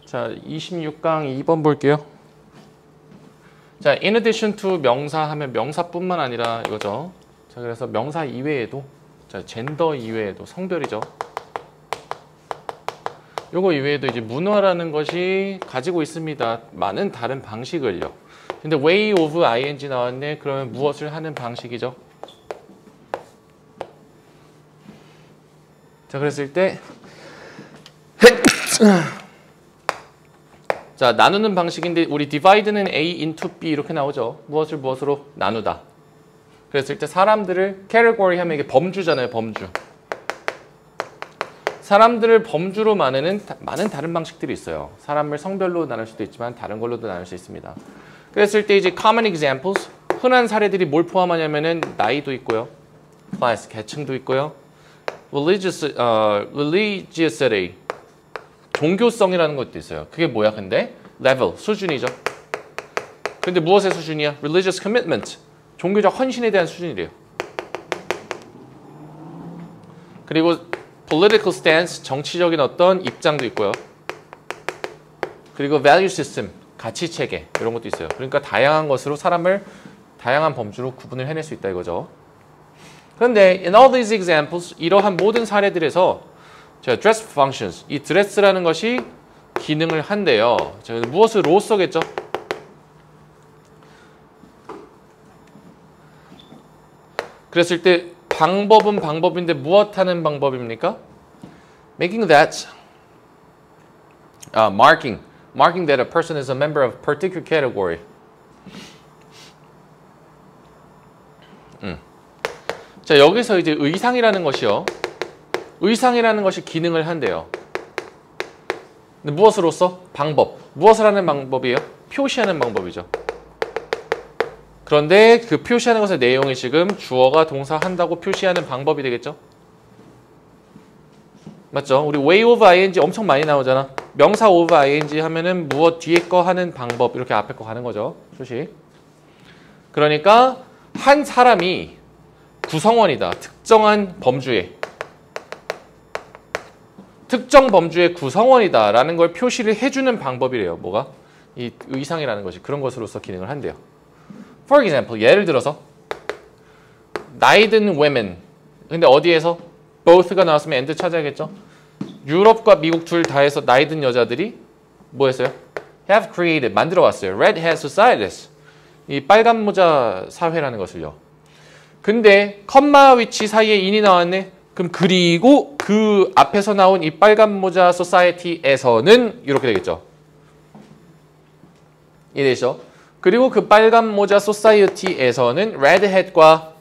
자, 26강 2번 볼게요. 자, in addition to 명사 하면 명사뿐만 아니라 이거죠. 자, 그래서 명사 이외에도, 자, 젠더 이외에도 성별이죠. 요거 이외에도 이제 문화라는 것이 가지고 있습니다. 많은 다른 방식을요. 근데 way of ing 나왔네. 그러면 무엇을 하는 방식이죠? 자, 그랬을 때 자, 나누는 방식인데 우리 divide는 A into B 이렇게 나오죠. 무엇을 무엇으로 나누다. 그랬을 때 사람들을 category 하면 이게 범주잖아요. 범주. 사람들을 범주로 많은 다른 방식들이 있어요. 사람을 성별로 나눌 수도 있지만 다른 걸로도 나눌 수 있습니다. 그랬을 때 이제 common examples, 흔한 사례들이 뭘 포함하냐면은 나이도 있고요. class, 계층도 있고요. religiousity, 종교성이라는 것도 있어요. 그게 뭐야 근데? level, 수준이죠. 근데 무엇의 수준이야? religious commitment, 종교적 헌신에 대한 수준이래요. 그리고 political stance, 정치적인 어떤 입장도 있고요. 그리고 value system, 가치 체계 이런 것도 있어요. 그러니까 다양한 것으로 사람을 다양한 범주로 구분을 해낼 수 있다 이거죠. 그런데 in all these examples, 이러한 모든 사례들에서 자, dress functions, 이 dress라는 것이 기능을 한대요. 자, 무엇으로서겠죠? 그랬을 때 방법은 방법인데 무엇 하는 방법입니까? Making that, marking that a person is a member of a particular category. 자, 여기서 이제 의상이라는 것이요. 의상이라는 것이 기능을 한대요. 근데 무엇으로서? 방법. 무엇을 하는 방법이에요? 표시하는 방법이죠. 그런데 그 표시하는 것의 내용이 지금 주어가 동사 한다고 표시하는 방법이 되겠죠? 맞죠? 우리 way of ing 엄청 많이 나오잖아. 명사 of ing 하면은 무엇 뒤에 거 하는 방법 이렇게 앞에 거 가는 거죠. 수식. 그러니까 한 사람이 구성원이다. 특정 범주의 구성원이다 라는 걸 표시를 해주는 방법이래요. 뭐가? 이 의상이라는 것이 그런 것으로서 기능을 한대요. For example, 예를 들어서 나이 든 women. 근데 어디에서? both가 나왔으면 and 찾아야겠죠? 유럽과 미국 둘 다 해서 나이 든 여자들이 뭐 했어요? have created, 만들어 왔어요. red hat societies. 이 빨간 모자 사회라는 것을요. 근데 컴마 위치 사이에 in이 나왔네. 그럼 그리고 그 앞에서 나온 이 빨간 모자 society에서는 이렇게 되겠죠. 이해되시죠? 그리고 그 빨간 모자 society에서는 red hat과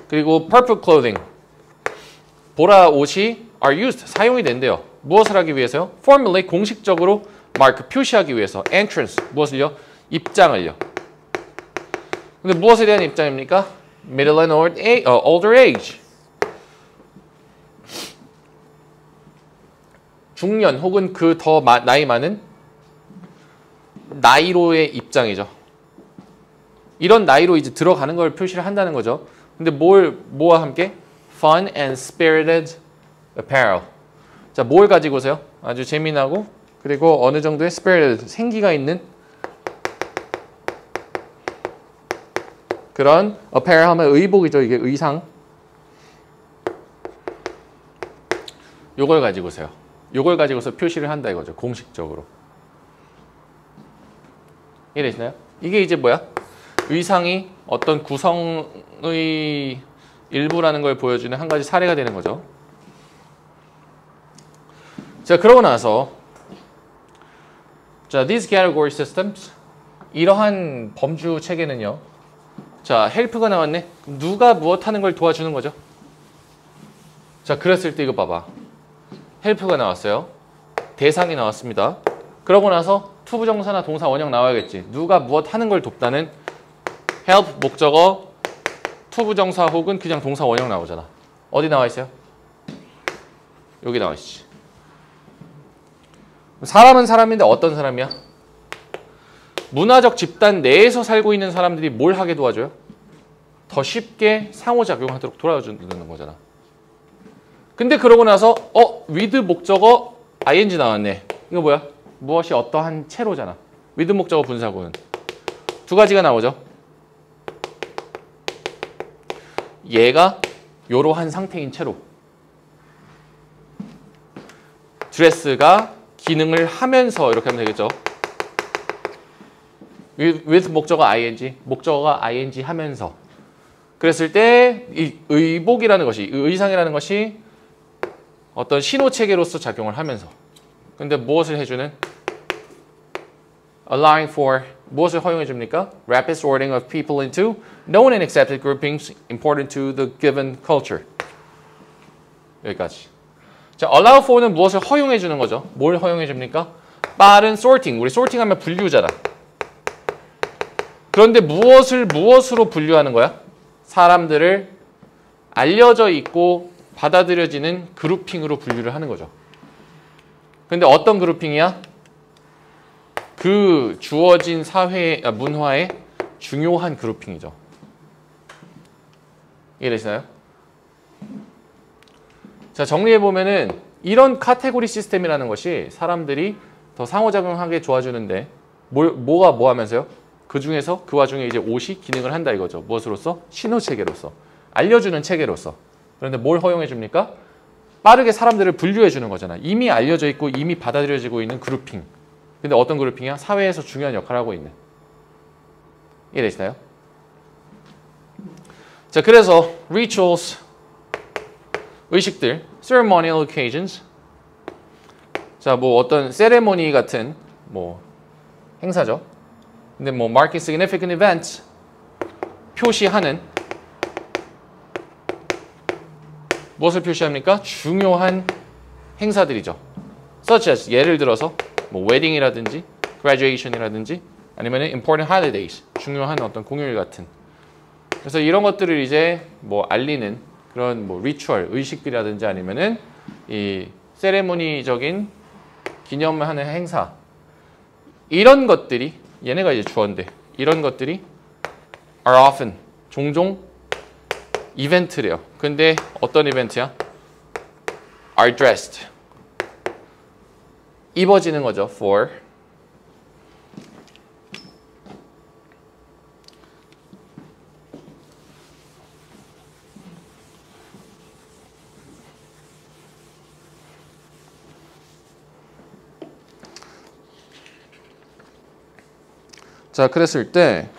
그리고 purple clothing, 보라 옷이 are used, 사용이 된대요. 무엇을 하기 위해서요? formally, 공식적으로 mark, 표시하기 위해서. entrance, 무엇을요? 입장을요. 근데 무엇에 대한 입장입니까? middle and older age. 중년 혹은 그 더 나이 많은 나이로의 입장이죠. 이런 나이로 이제 들어가는 걸 표시를 한다는 거죠. 근데 뭐와 함께? Fun and spirited apparel. 자, 뭘 가지고 오세요? 아주 재미나고 그리고 어느 정도의 spirited, 생기가 있는 그런 apparel 하면 의복이죠. 이게 의상. 요걸 가지고 오세요. 요걸 가지고서 표시를 한다 이거죠. 공식적으로. 이해되시나요? 이게 이제 뭐야? 의상이 어떤 구성의 일부라는 걸 보여주는 한 가지 사례가 되는 거죠. 자, 그러고 나서 자, these category systems, 이러한 범주 체계는요. 자, help가 나왔네. 누가 무엇 하는 걸 도와주는 거죠? 자, 그랬을 때 이거 봐봐. help가 나왔어요. 대상이 나왔습니다. 그러고 나서 투부정사나 동사 원형 나와야겠지. 누가 무엇 하는 걸 돕다는 help 목적어 투부정사 혹은 그냥 동사 원형 나오잖아. 어디 나와 있어요? 여기 나와 있지. 사람은 사람인데 어떤 사람이야? 문화적 집단 내에서 살고 있는 사람들이 뭘 하게 도와줘요? 더 쉽게 상호작용하도록 도와주는 거잖아. 근데 그러고 나서 with 목적어 ing 나왔네. 이거 뭐야? 무엇이 어떠한 채로잖아. with 목적어 분사구는 두 가지가 나오죠. 얘가 이러한 상태인 채로 드레스가 기능을 하면서 이렇게 하면 되겠죠. with 목적어 ing, 목적어가 ing 하면서 그랬을 때 이 의복이라는 것이, 의상이라는 것이 어떤 신호체계로서 작용을 하면서 근데 무엇을 해주는? allowing for 무엇을 허용해 줍니까? rapid sorting of people into known and accepted groupings important to the given culture. 여기까지. 자, allow for는 무엇을 허용해 주는 거죠? 뭘 허용해 줍니까? 빠른 sorting. 우리 sorting하면 분류잖아. 그런데 무엇으로 분류하는 거야? 사람들을 알려져 있고 받아들여지는 그룹핑으로 분류를 하는 거죠. 근데 어떤 그룹핑이야? 그 주어진 문화의 중요한 그룹핑이죠. 이해되시나요? 자, 정리해보면은 이런 카테고리 시스템이라는 것이 사람들이 더 상호작용하게 도와주는데 뭐가 뭐 하면서요? 그 중에서 그 와중에 이제 옷이 기능을 한다 이거죠. 무엇으로서? 신호체계로서. 알려주는 체계로서. 그런데 뭘 허용해 줍니까? 빠르게 사람들을 분류해 주는 거잖아. 이미 알려져 있고 이미 받아들여지고 있는 그룹핑. 근데 어떤 그룹핑이야? 사회에서 중요한 역할을 하고 있는. 이해되시나요? 자, 그래서 rituals, 의식들, ceremonial occasions. 자, 뭐 어떤 세레모니 같은 뭐 행사죠. 근데 뭐 marking significant events, 표시하는 무엇을 표시합니까? 중요한 행사들이죠. such as 예를 들어서 뭐 웨딩이라든지 graduation이라든지 아니면 important holidays, 중요한 어떤 공휴일 같은. 그래서 이런 것들을 이제 뭐 알리는 그런 뭐 리추얼, 의식들이라든지 아니면은 이 세레모니적인 기념하는 행사. 이런 것들이 얘네가 이제 주어인데 이런 것들이 are often 종종 이벤트래요. 근데 어떤 이벤트야? are dressed 입어지는 거죠. for 자, 그랬을 때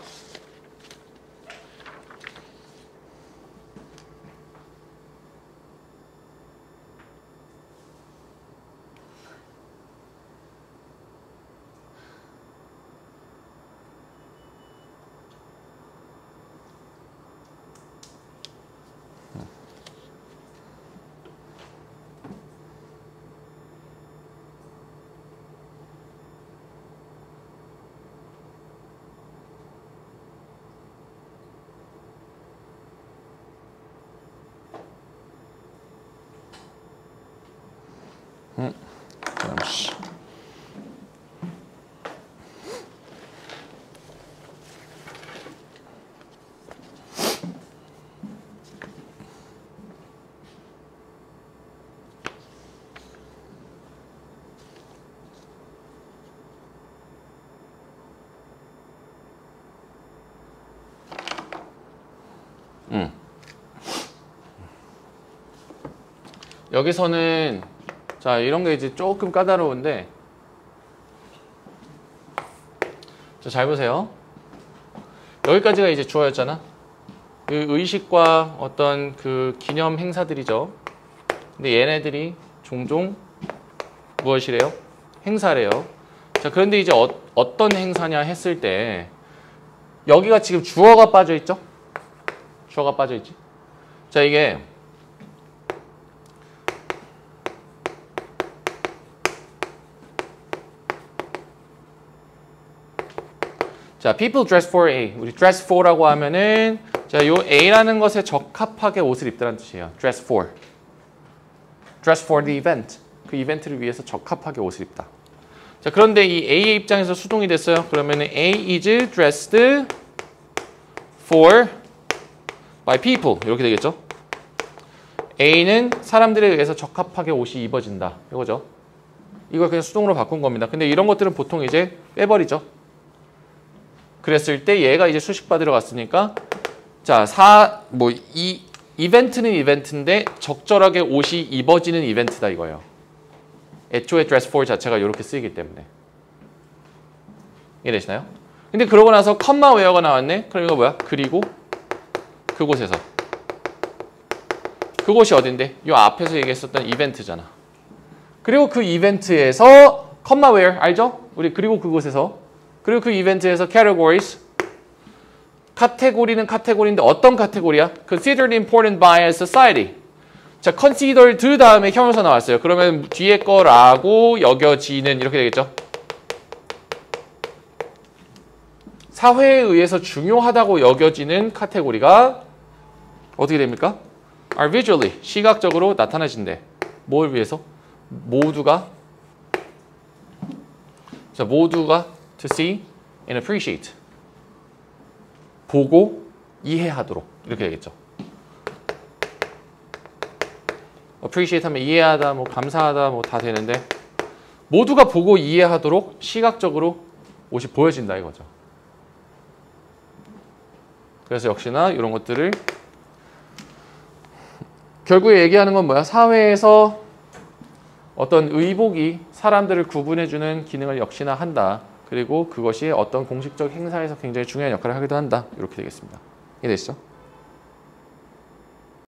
잠시. 여기서는 자, 이런 게 이제 조금 까다로운데 자, 잘 보세요. 여기까지가 이제 주어였잖아. 그 의식과 어떤 그 기념 행사들이죠. 근데 얘네들이 종종 무엇이래요? 행사래요. 자, 그런데 이제 어떤 행사냐 했을 때 여기가 지금 주어가 빠져 있죠? 주어가 빠져 있지. 자, 이게 자, people dress for A. 우리 dress for라고 하면은 자, 요 A라는 것에 적합하게 옷을 입다는 뜻이에요. dress for. dress for the event. 그 이벤트를 위해서 적합하게 옷을 입다. 자, 그런데 이 A의 입장에서 수동이 됐어요. 그러면은 A is dressed for by people. 이렇게 되겠죠? A는 사람들에 의해서 적합하게 옷이 입어진다. 이거죠. 이걸 그냥 수동으로 바꾼 겁니다. 근데 이런 것들은 보통 이제 빼버리죠. 그랬을 때 얘가 이제 수식 받으러 갔으니까 자, 이 이벤트는 이벤트인데 적절하게 옷이 입어지는 이벤트다 이거예요. 애초에 dress for 자체가 이렇게 쓰이기 때문에. 이해되시나요? 근데 그러고 나서 컴마 웨어가 나왔네? 그럼 이거 뭐야? 그리고 그곳에서. 그곳이 어딘데? 이 앞에서 얘기했었던 이벤트잖아. 그리고 그 이벤트에서 컴마 웨어 알죠? 우리 그리고 그곳에서. 그리고 그 이벤트에서 categories. 카테고리는 카테고리인데 어떤 카테고리야? Considered important by a society. 자, considered 다음에 형용사 나왔어요. 그러면 뒤에 거라고 여겨지는 이렇게 되겠죠? 사회에 의해서 중요하다고 여겨지는 카테고리가 어떻게 됩니까? are visually, 시각적으로 나타나진대. 뭘 위해서? 모두가 to see and appreciate. 보고 이해하도록 이렇게 되겠죠. appreciate 하면 이해하다, 뭐 감사하다, 뭐 다 되는데 모두가 보고 이해하도록 시각적으로 옷이 보여진다 이거죠. 그래서 역시나 이런 것들을 결국에 얘기하는 건 뭐야? 사회에서 어떤 의복이 사람들을 구분해주는 기능을 역시나 한다. 그리고 그것이 어떤 공식적 행사에서 굉장히 중요한 역할을 하기도 한다. 이렇게 되겠습니다. 이해되시죠?